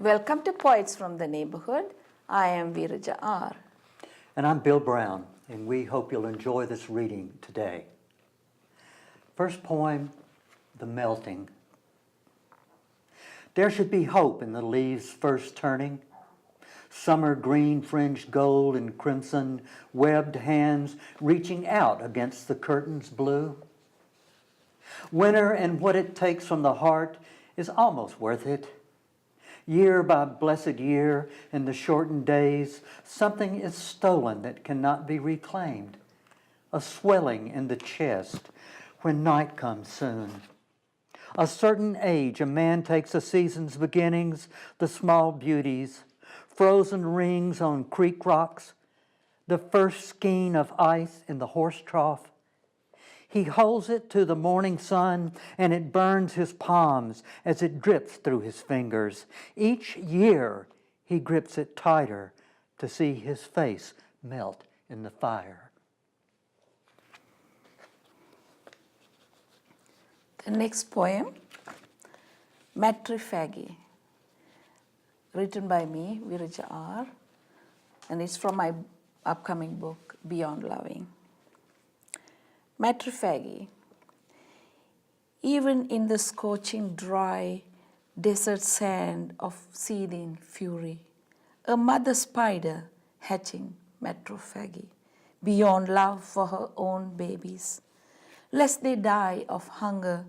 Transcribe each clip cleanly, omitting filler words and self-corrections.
Welcome to Poets from the Neighborhood. I am VeerajaR. And I'm Bill Brown, and we hope you'll enjoy this reading today. First poem, The Melting. There should be hope in the leaves first turning. Summer green fringed gold and crimson, webbed hands reaching out against the curtain's blue. Winter and what it takes from the heart is almost worth it. Year by blessed year, in the shortened days, something is stolen that cannot be reclaimed. A swelling in the chest when night comes soon. A certain age, a man takes a season's beginnings, the small beauties, frozen rings on creek rocks, the first skein of ice in the horse trough. He holds it to the morning sun, and it burns his palms as it drips through his fingers. Each year, he grips it tighter to see his face melt in the fire. The next poem, Matriphagy, written by me, VeerajaR, and it's from my upcoming book, Beyond Loving. Matriphagy. Even in the scorching, dry, desert sand of seething fury, a mother spider hatching matriphagy, beyond love for her own babies, lest they die of hunger,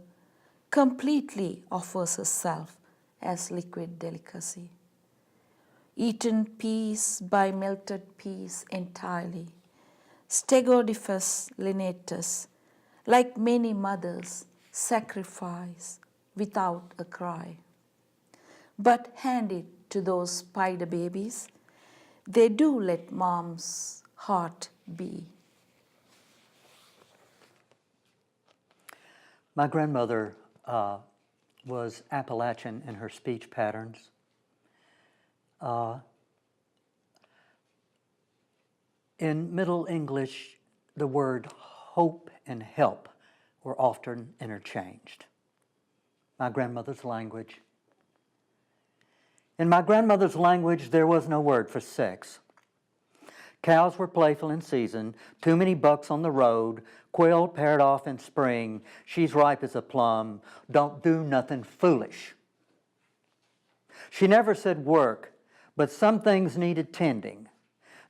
completely offers herself as liquid delicacy. Eaten piece by melted piece entirely, Stegodipus lineatus, like many mothers, sacrifice without a cry. But hand it to those spider babies, they do let mom's heart be. My grandmother was Appalachian in her speech patterns. In Middle English, the word hope and help were often interchanged. My grandmother's language. In my grandmother's language, there was no word for sex. Cows were playful in season, too many bucks on the road, quail paired off in spring, she's ripe as a plum, don't do nothing foolish. She never said work, but some things needed tending.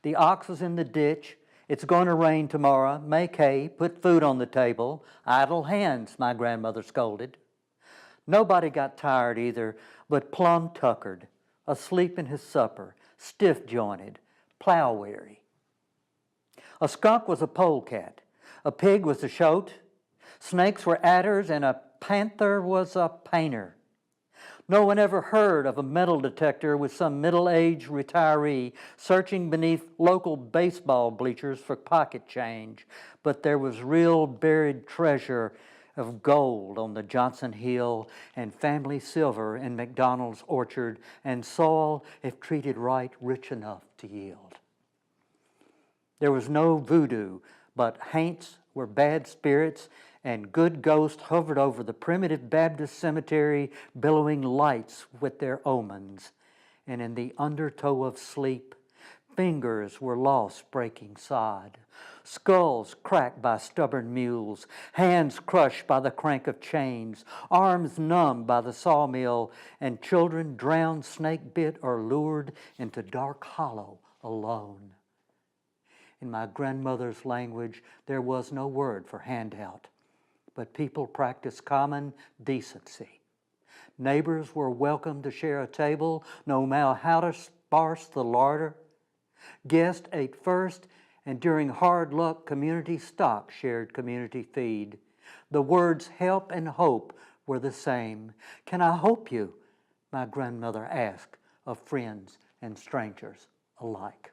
The ox was in the ditch. It's going to rain tomorrow. Make hay, put food on the table. Idle hands, my grandmother scolded. Nobody got tired either, but plumb tuckered, asleep in his supper, stiff-jointed, plow-weary. A skunk was a polecat. A pig was a shote. Snakes were adders, and a panther was a painter. No one ever heard of a metal detector with some middle-aged retiree searching beneath local baseball bleachers for pocket change, but there was real buried treasure of gold on the Johnson Hill and family silver in McDonald's orchard and soil, if treated right, rich enough to yield. There was no voodoo, but haints were bad spirits, and good ghosts hovered over the primitive Baptist cemetery, billowing lights with their omens. And in the undertow of sleep, fingers were lost breaking sod, skulls cracked by stubborn mules, hands crushed by the crank of chains, arms numbed by the sawmill, and children drowned, snake-bit, or lured into dark hollow alone. In my grandmother's language, there was no word for handout, but people practiced common decency. Neighbors were welcome to share a table, no matter how sparse the larder. Guests ate first, and during hard luck, community stock shared community feed. The words help and hope were the same. Can I hope you? My grandmother asked of friends and strangers alike.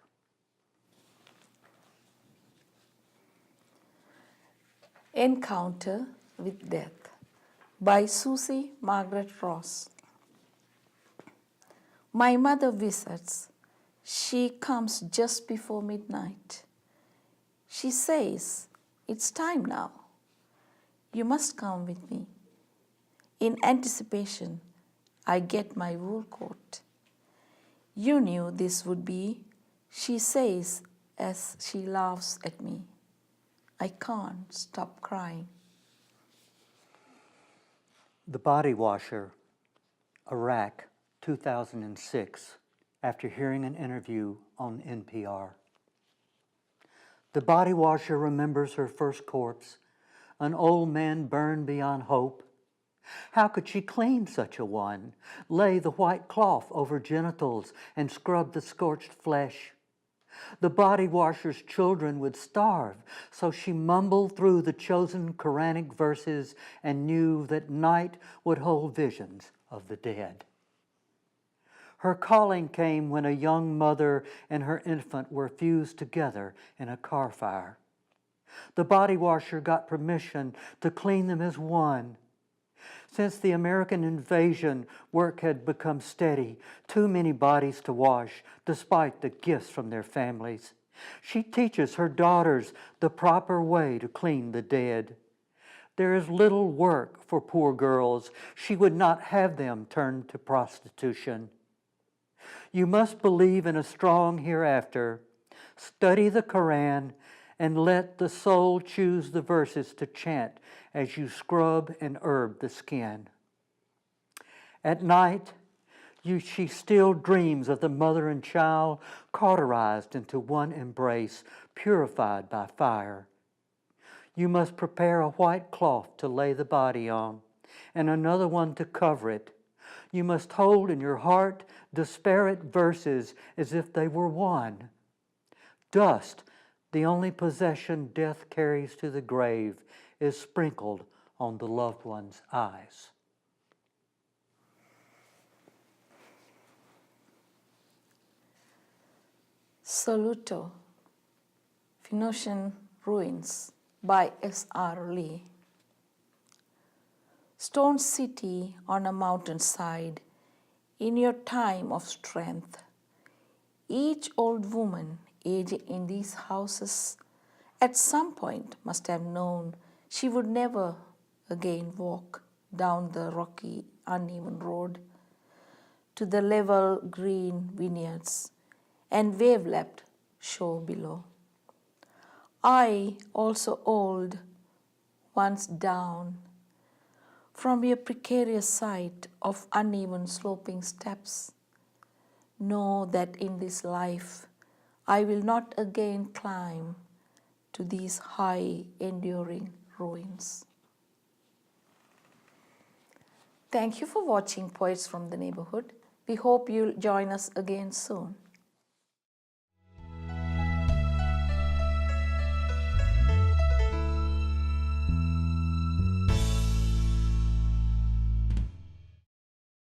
Encounter with Death by Susie, Margaret Ross. My mother visits. She comes just before midnight. She says, "It's time now. You must come with me." In anticipation, I get my wool coat. You knew this would be, she says as she laughs at me. I can't stop crying. The Body Washer, Iraq, 2006, after hearing an interview on NPR. The body washer remembers her first corpse, an old man burned beyond hope. How could she clean such a one, lay the white cloth over genitals and scrub the scorched flesh? The body washer's children would starve, so she mumbled through the chosen Quranic verses and knew that night would hold visions of the dead. Her calling came when a young mother and her infant were fused together in a car fire. The body washer got permission to clean them as one. Since the American invasion, work had become steady, too many bodies to wash, despite the gifts from their families. She teaches her daughters the proper way to clean the dead. There is little work for poor girls. She would not have them turn to prostitution. You must believe in a strong hereafter. Study the Quran and let the soul choose the verses to chant as you scrub and herb the skin. At night, she still dreams of the mother and child cauterized into one embrace, purified by fire. You must prepare a white cloth to lay the body on, and another one to cover it. You must hold in your heart disparate verses as if they were one. Dust, the only possession death carries to the grave, is sprinkled on the loved one's eyes. Soluto, Phoenician Ruins by S.R. Lee. Stone city on a mountainside, in your time of strength, each old woman aging in these houses at some point must have known she would never again walk down the rocky, uneven road to the level green vineyards and wave-lapped shore below. I, also old, once down from your precarious sight of uneven sloping steps, know that in this life I will not again climb to these high, enduring ruins. Thank you for watching Poets from the Neighborhood. We hope you'll join us again soon.